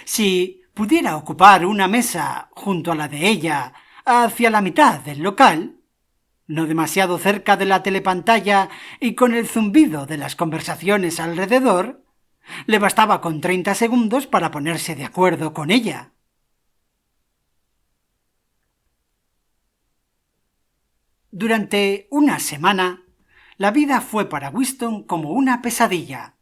Si pudiera ocupar una mesa junto a la de ella, hacia la mitad del local, no demasiado cerca de la telepantalla y con el zumbido de las conversaciones alrededor, le bastaba con 30 segundos para ponerse de acuerdo con ella. Durante una semana, la vida fue para Winston como una pesadilla.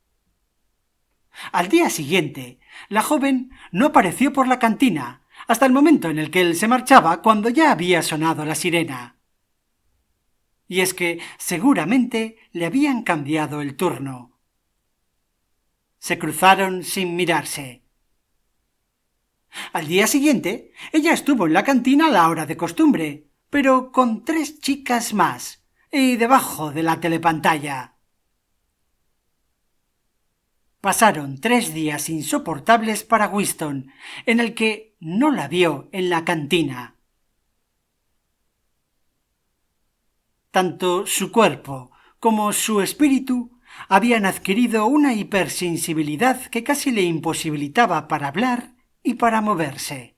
Al día siguiente, la joven no apareció por la cantina hasta el momento en el que él se marchaba, cuando ya había sonado la sirena. Y es que seguramente le habían cambiado el turno. Se cruzaron sin mirarse. Al día siguiente, ella estuvo en la cantina a la hora de costumbre, pero con 3 chicas más, y debajo de la telepantalla. Pasaron 3 días insoportables para Winston, en el que no la vio en la cantina. Tanto su cuerpo como su espíritu habían adquirido una hipersensibilidad que casi le imposibilitaba para hablar y para moverse.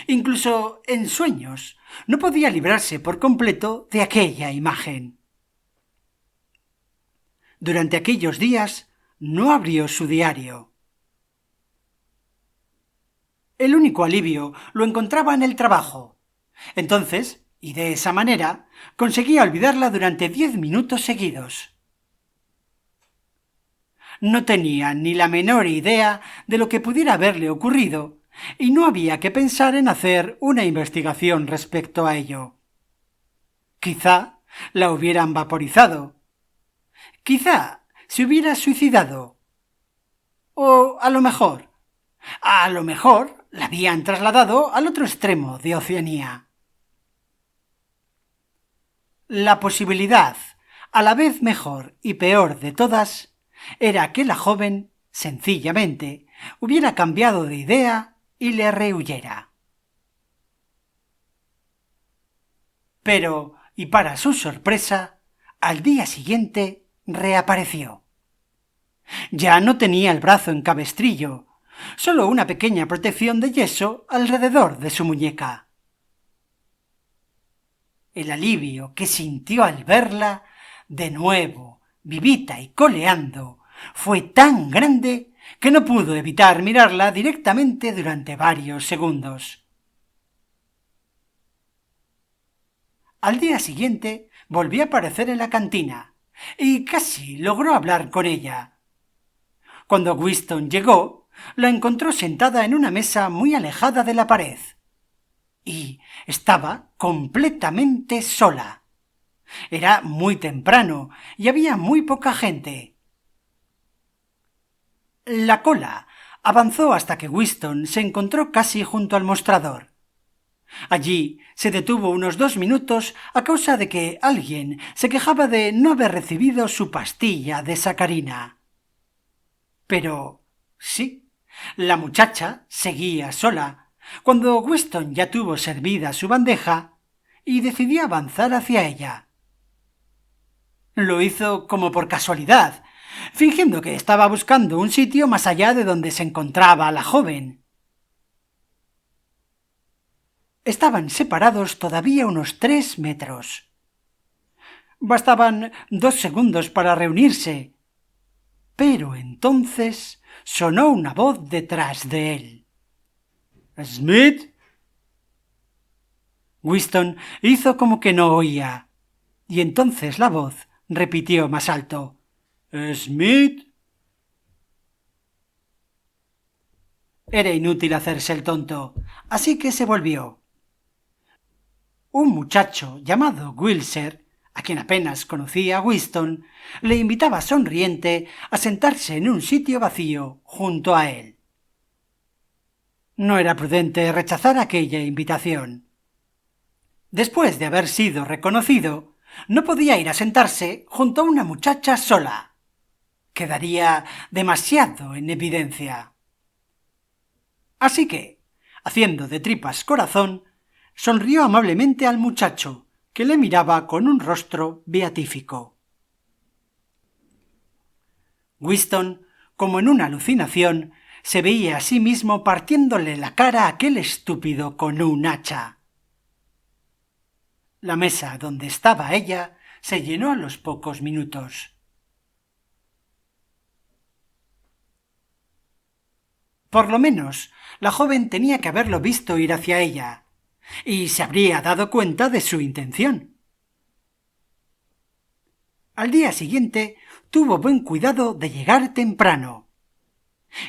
Incluso en sueños no podía librarse por completo de aquella imagen. Durante aquellos días no abrió su diario. El único alivio lo encontraba en el trabajo. Entonces, y de esa manera, conseguía olvidarla durante 10 minutos seguidos. No tenía ni la menor idea de lo que pudiera haberle ocurrido, y no había que pensar en hacer una investigación respecto a ello. Quizá la hubieran vaporizado. Quizá se hubiera suicidado. O a lo mejor la habían trasladado al otro extremo de Oceanía. La posibilidad, a la vez mejor y peor de todas, era que la joven, sencillamente, hubiera cambiado de idea y le rehuyera. Pero, y para su sorpresa, al día siguiente reapareció. Ya no tenía el brazo en cabestrillo, solo una pequeña protección de yeso alrededor de su muñeca. El alivio que sintió al verla, de nuevo, vivita y coleando, fue tan grande que no pudo evitar mirarla directamente durante varios segundos. Al día siguiente volvió a aparecer en la cantina y casi logró hablar con ella. Cuando Winston llegó, la encontró sentada en una mesa muy alejada de la pared. Y estaba completamente sola. Era muy temprano y había muy poca gente. La cola avanzó hasta que Winston se encontró casi junto al mostrador. Allí se detuvo unos 2 minutos a causa de que alguien se quejaba de no haber recibido su pastilla de sacarina. Pero sí, la muchacha seguía sola, cuando Winston ya tuvo servida su bandeja y decidió avanzar hacia ella. Lo hizo como por casualidad, fingiendo que estaba buscando un sitio más allá de donde se encontraba la joven. Estaban separados todavía unos 3 metros. Bastaban 2 segundos para reunirse, pero entonces sonó una voz detrás de él. —¿Smith? Winston hizo como que no oía, y entonces la voz repitió más alto: —¿Smith? Era inútil hacerse el tonto, así que se volvió. Un muchacho llamado Wilser, a quien apenas conocía Winston, le invitaba sonriente a sentarse en un sitio vacío junto a él. No era prudente rechazar aquella invitación. Después de haber sido reconocido, no podía ir a sentarse junto a una muchacha sola. Quedaría demasiado en evidencia. Así que, haciendo de tripas corazón, sonrió amablemente al muchacho, que le miraba con un rostro beatífico. Winston, como en una alucinación, Se veía a sí mismo partiéndole la cara a aquel estúpido con un hacha. La mesa donde estaba ella se llenó a los pocos minutos. Por lo menos, la joven tenía que haberlo visto ir hacia ella, y se habría dado cuenta de su intención. Al día siguiente tuvo buen cuidado de llegar temprano.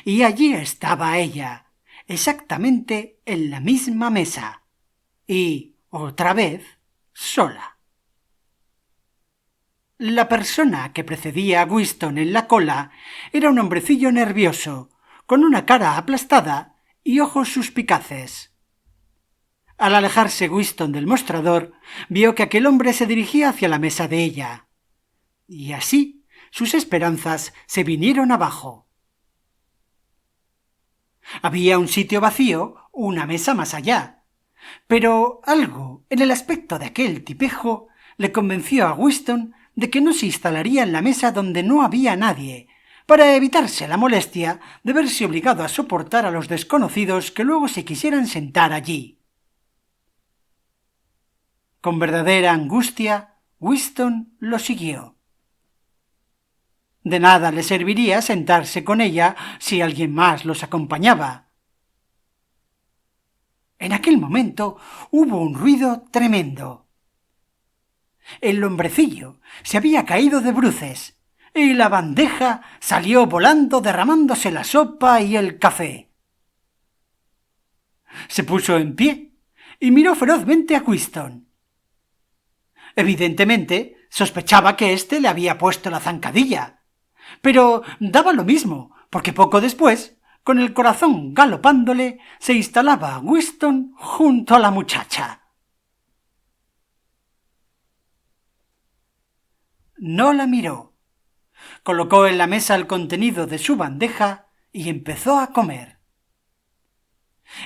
Y allí estaba ella, exactamente en la misma mesa, y, otra vez, sola. La persona que precedía a Weston en la cola era un hombrecillo nervioso, con una cara aplastada y ojos suspicaces. Al alejarse Weston del mostrador, vio que aquel hombre se dirigía hacia la mesa de ella. Y así sus esperanzas se vinieron abajo. Había un sitio vacío, una mesa más allá, pero algo en el aspecto de aquel tipejo le convenció a Weston de que no se instalaría en la mesa donde no había nadie, para evitarse la molestia de verse obligado a soportar a los desconocidos que luego se quisieran sentar allí. Con verdadera angustia, Weston lo siguió. De nada le serviría sentarse con ella si alguien más los acompañaba. En aquel momento hubo un ruido tremendo. El hombrecillo se había caído de bruces y la bandeja salió volando derramándose la sopa y el café. Se puso en pie y miró ferozmente a Weston. Evidentemente sospechaba que éste le había puesto la zancadilla, pero daba lo mismo, porque poco después, con el corazón galopándole, se instalaba Weston junto a la muchacha. No la miró. Colocó en la mesa el contenido de su bandeja y empezó a comer.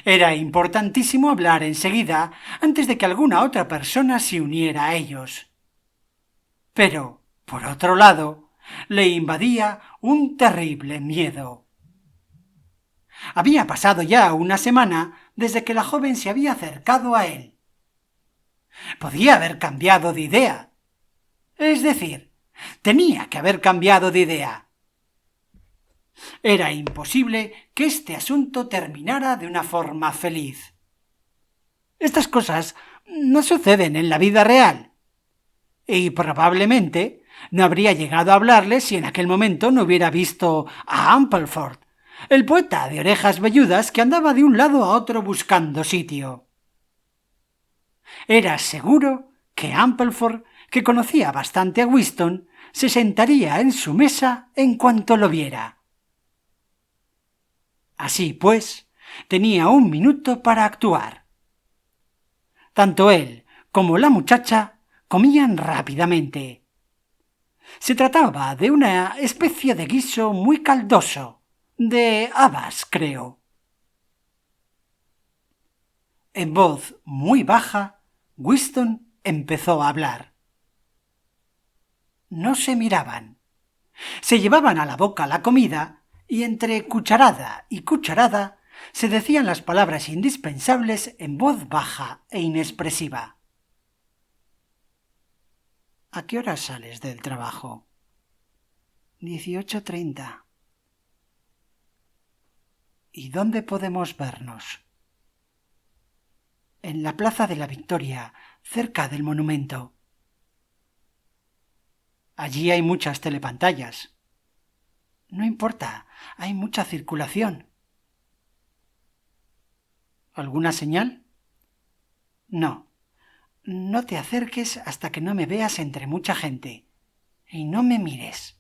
Era importantísimo hablar enseguida antes de que alguna otra persona se uniera a ellos. Pero, por otro lado, le invadía un terrible miedo. Había pasado ya una semana desde que la joven se había acercado a él. Podía haber cambiado de idea. Es decir, tenía que haber cambiado de idea. Era imposible que este asunto terminara de una forma feliz. Estas cosas no suceden en la vida real. Y probablemente no habría llegado a hablarle si en aquel momento no hubiera visto a Ampleforth, el poeta de orejas velludas que andaba de un lado a otro buscando sitio. Era seguro que Ampleforth, que conocía bastante a Weston, se sentaría en su mesa en cuanto lo viera. Así pues, tenía un minuto para actuar. Tanto él como la muchacha comían rápidamente. Se trataba de una especie de guiso muy caldoso, de habas, creo. En voz muy baja, Weston empezó a hablar. No se miraban. Se llevaban a la boca la comida y entre cucharada y cucharada se decían las palabras indispensables en voz baja e inexpresiva. ¿A qué hora sales del trabajo? 18:30. ¿Y dónde podemos vernos? En la Plaza de la Victoria, cerca del monumento. Allí hay muchas telepantallas. No importa, hay mucha circulación. ¿Alguna señal? No. No te acerques hasta que no me veas entre mucha gente. Y no me mires.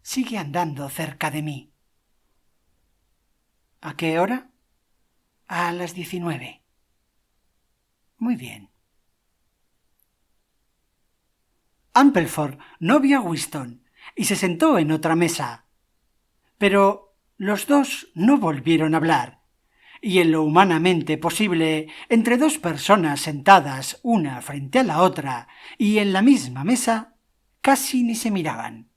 Sigue andando cerca de mí. ¿A qué hora? A las 19. Muy bien. Ampleforth no vio a Weston y se sentó en otra mesa. Pero los dos no volvieron a hablar, y en lo humanamente posible, entre dos personas sentadas una frente a la otra y en la misma mesa, casi ni se miraban.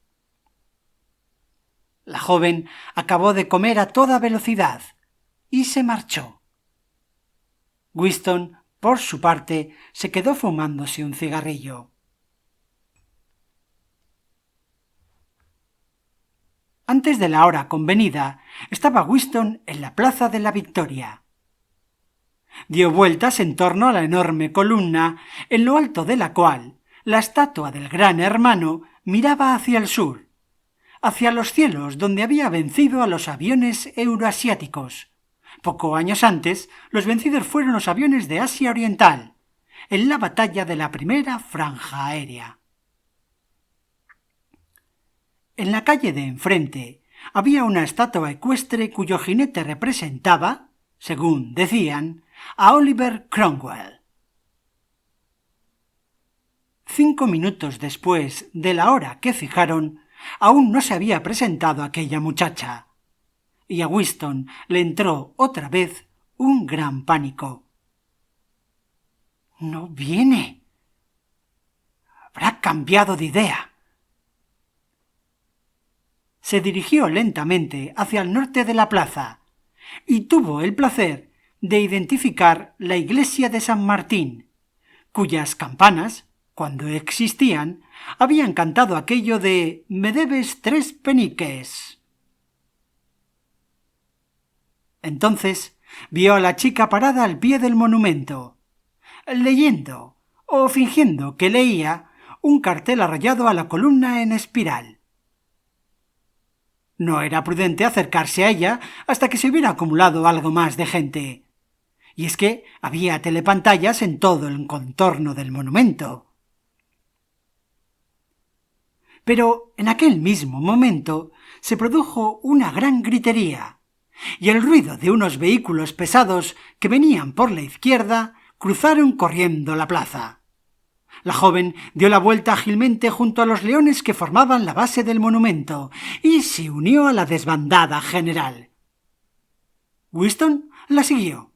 La joven acabó de comer a toda velocidad y se marchó. Winston, por su parte, se quedó fumándose un cigarrillo. Antes de la hora convenida, estaba Winston en la Plaza de la Victoria. Dio vueltas en torno a la enorme columna, en lo alto de la cual la estatua del Gran Hermano miraba hacia el sur, hacia los cielos donde había vencido a los aviones euroasiáticos. Pocos años antes, los vencidos fueron los aviones de Asia Oriental, en la batalla de la primera franja aérea. En la calle de enfrente había una estatua ecuestre cuyo jinete representaba, según decían, a Oliver Cromwell. 5 minutos después de la hora que fijaron, aún no se había presentado aquella muchacha, y a Winston le entró otra vez un gran pánico. «No viene. Habrá cambiado de idea». Se dirigió lentamente hacia el norte de la plaza y tuvo el placer de identificar la iglesia de San Martín, cuyas campanas, cuando existían, habían cantado aquello de «Me debes 3 peniques». Entonces vio a la chica parada al pie del monumento, leyendo o fingiendo que leía un cartel arrollado a la columna en espiral. No era prudente acercarse a ella hasta que se hubiera acumulado algo más de gente. Y es que había telepantallas en todo el contorno del monumento. Pero en aquel mismo momento se produjo una gran gritería, y el ruido de unos vehículos pesados que venían por la izquierda cruzaron corriendo la plaza. La joven dio la vuelta ágilmente junto a los leones que formaban la base del monumento y se unió a la desbandada general. Winston la siguió,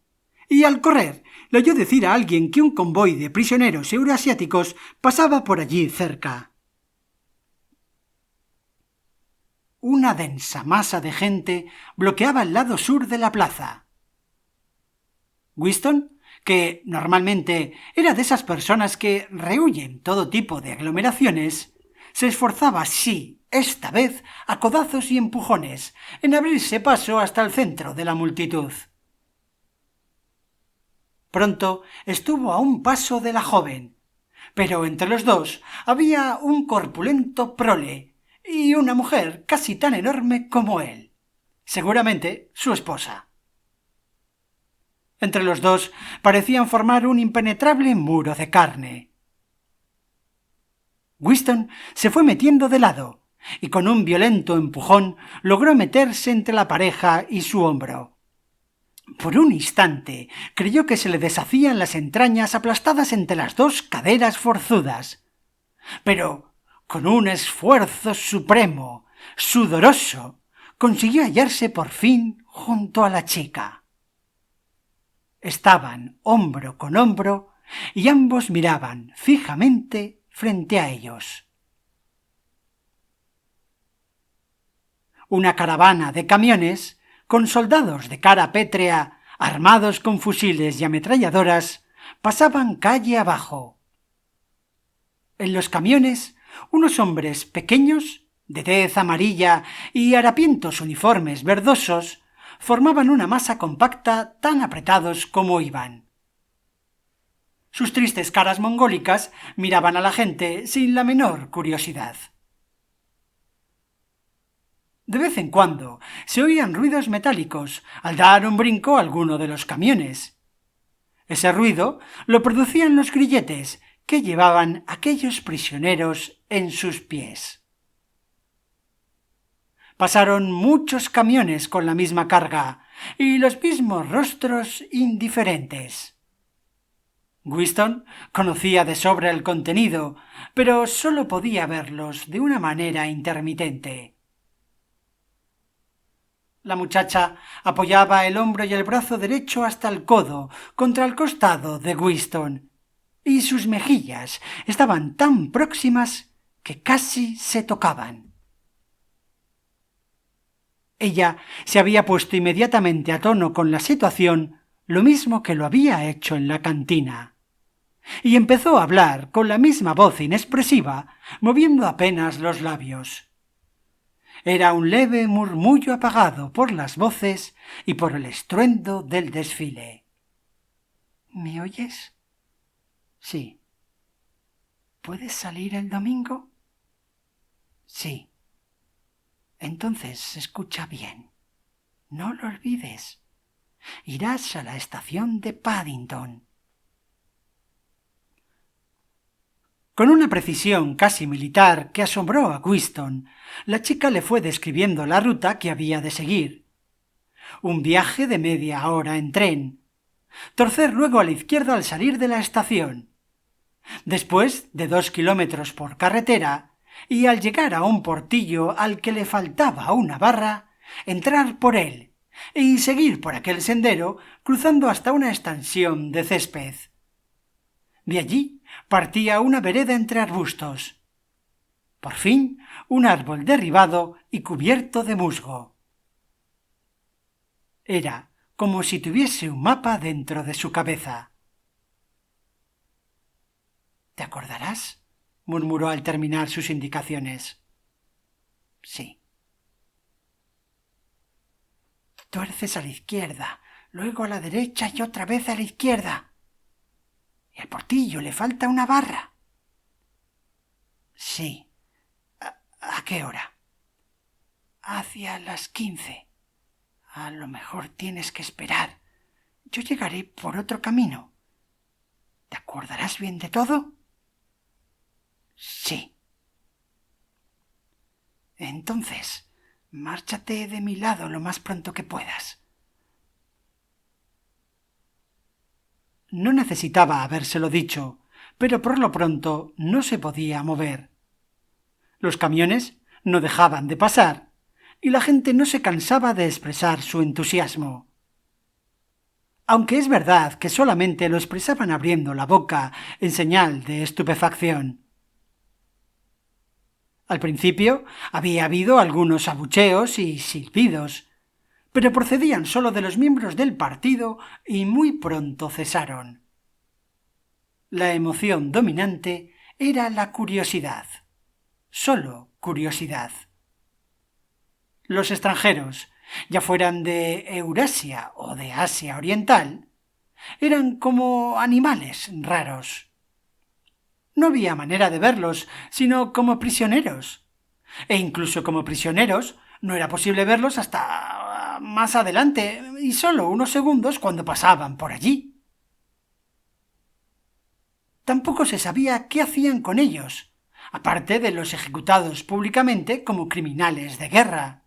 y al correr le oyó decir a alguien que un convoy de prisioneros euroasiáticos pasaba por allí cerca. Una densa masa de gente bloqueaba el lado sur de la plaza. Winston, que normalmente era de esas personas que rehúyen todo tipo de aglomeraciones, se esforzaba, sí, esta vez, a codazos y empujones, en abrirse paso hasta el centro de la multitud. Pronto estuvo a un paso de la joven, pero entre los dos había un corpulento prole y una mujer casi tan enorme como él, seguramente su esposa. Entre los dos parecían formar un impenetrable muro de carne. Winston se fue metiendo de lado y con un violento empujón logró meterse entre la pareja y su hombro. Por un instante creyó que se le deshacían las entrañas aplastadas entre las dos caderas forzudas. Pero, con un esfuerzo supremo, sudoroso, consiguió hallarse por fin junto a la chica. Estaban hombro con hombro y ambos miraban fijamente frente a ellos. Una caravana de camiones, con soldados de cara pétrea, armados con fusiles y ametralladoras, pasaban calle abajo. En los camiones, unos hombres pequeños, de tez amarilla y harapientos uniformes verdosos, formaban una masa compacta tan apretados como iban. Sus tristes caras mongólicas miraban a la gente sin la menor curiosidad. De vez en cuando se oían ruidos metálicos al dar un brinco a alguno de los camiones. Ese ruido lo producían los grilletes que llevaban aquellos prisioneros en sus pies. Pasaron muchos camiones con la misma carga y los mismos rostros indiferentes. Winston conocía de sobra el contenido, pero sólo podía verlos de una manera intermitente. La muchacha apoyaba el hombro y el brazo derecho hasta el codo contra el costado de Winston, y sus mejillas estaban tan próximas que casi se tocaban. Ella se había puesto inmediatamente a tono con la situación, lo mismo que lo había hecho en la cantina, y empezó a hablar con la misma voz inexpresiva, moviendo apenas los labios. Era un leve murmullo apagado por las voces y por el estruendo del desfile. ¿Me oyes? Sí. ¿Puedes salir el domingo? Sí. Entonces escucha bien. No lo olvides. Irás a la estación de Paddington. Con una precisión casi militar que asombró a Whiston, la chica le fue describiendo la ruta que había de seguir. Un viaje de media hora en tren. Torcer luego a la izquierda al salir de la estación. Después de 2 kilómetros por carretera, y al llegar a un portillo al que le faltaba una barra, entrar por él y seguir por aquel sendero cruzando hasta una extensión de césped. De allí partía una vereda entre arbustos. Por fin, un árbol derribado y cubierto de musgo. Era como si tuviese un mapa dentro de su cabeza. ¿Te acordarás?, murmuró al terminar sus indicaciones. Sí. Tuerces a la izquierda, luego a la derecha y otra vez a la izquierda. Y al portillo le falta una barra. Sí. ¿A qué hora? Hacia las 15. A lo mejor tienes que esperar. Yo llegaré por otro camino. ¿Te acordarás bien de todo? Sí. Entonces, márchate de mi lado lo más pronto que puedas. No necesitaba habérselo dicho, pero por lo pronto no se podía mover. Los camiones no dejaban de pasar, y la gente no se cansaba de expresar su entusiasmo. Aunque es verdad que solamente lo expresaban abriendo la boca en señal de estupefacción. Al principio había habido algunos abucheos y silbidos, pero procedían solo de los miembros del partido y muy pronto cesaron. La emoción dominante era la curiosidad, solo curiosidad. Los extranjeros, ya fueran de Eurasia o de Asia Oriental, eran como animales raros. No había manera de verlos sino como prisioneros, e incluso como prisioneros no era posible verlos hasta más adelante y solo unos segundos cuando pasaban por allí. Tampoco se sabía qué hacían con ellos, aparte de los ejecutados públicamente como criminales de guerra.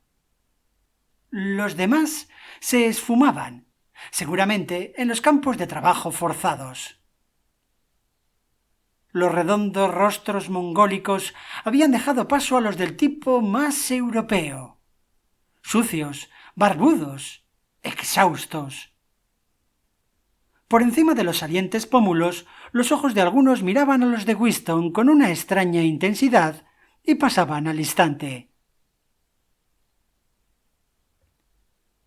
Los demás se esfumaban, seguramente en los campos de trabajo forzados. Los redondos rostros mongólicos habían dejado paso a los del tipo más europeo, sucios, barbudos, exhaustos. Por encima de los salientes pómulos, los ojos de algunos miraban a los de Whiston con una extraña intensidad y pasaban al instante.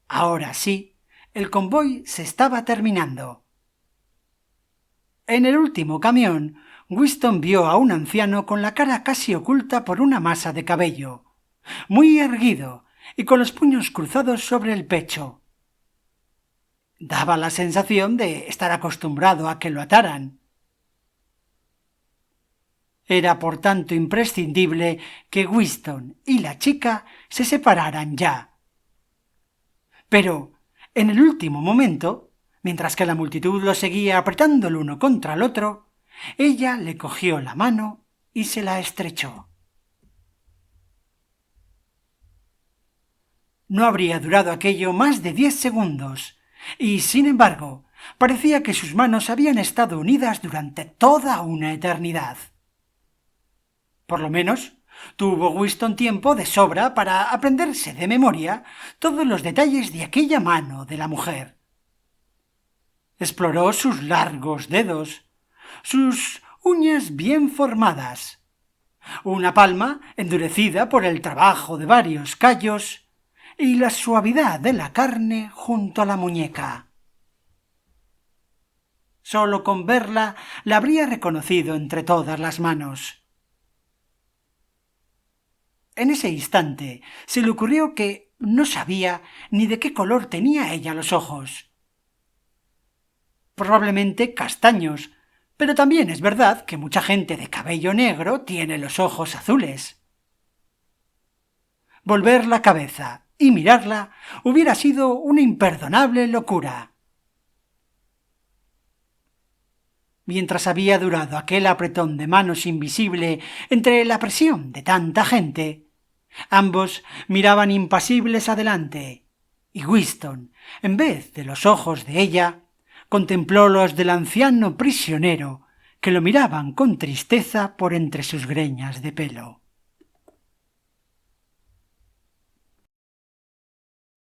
Ahora sí, el convoy se estaba terminando. En el último camión, Whiston vio a un anciano con la cara casi oculta por una masa de cabello, muy erguido y con los puños cruzados sobre el pecho. Daba la sensación de estar acostumbrado a que lo ataran. Era por tanto imprescindible que Whiston y la chica se separaran ya. Pero, en el último momento, mientras que la multitud lo seguía apretando el uno contra el otro, ella le cogió la mano y se la estrechó. No habría durado aquello más de 10 segundos, y, sin embargo, parecía que sus manos habían estado unidas durante toda una eternidad. Por lo menos, tuvo Whiston tiempo de sobra para aprenderse de memoria todos los detalles de aquella mano de la mujer. Exploró sus largos dedos, sus uñas bien formadas, una palma endurecida por el trabajo de varios callos y la suavidad de la carne junto a la muñeca. Sólo con verla la habría reconocido entre todas las manos. En ese instante se le ocurrió que no sabía ni de qué color tenía ella los ojos. Probablemente castaños, pero también es verdad que mucha gente de cabello negro tiene los ojos azules. Volver la cabeza y mirarla hubiera sido una imperdonable locura. Mientras había durado aquel apretón de manos invisible entre la presión de tanta gente, ambos miraban impasibles adelante, y Winston, en vez de los ojos de ella, contempló los del anciano prisionero, que lo miraban con tristeza por entre sus greñas de pelo.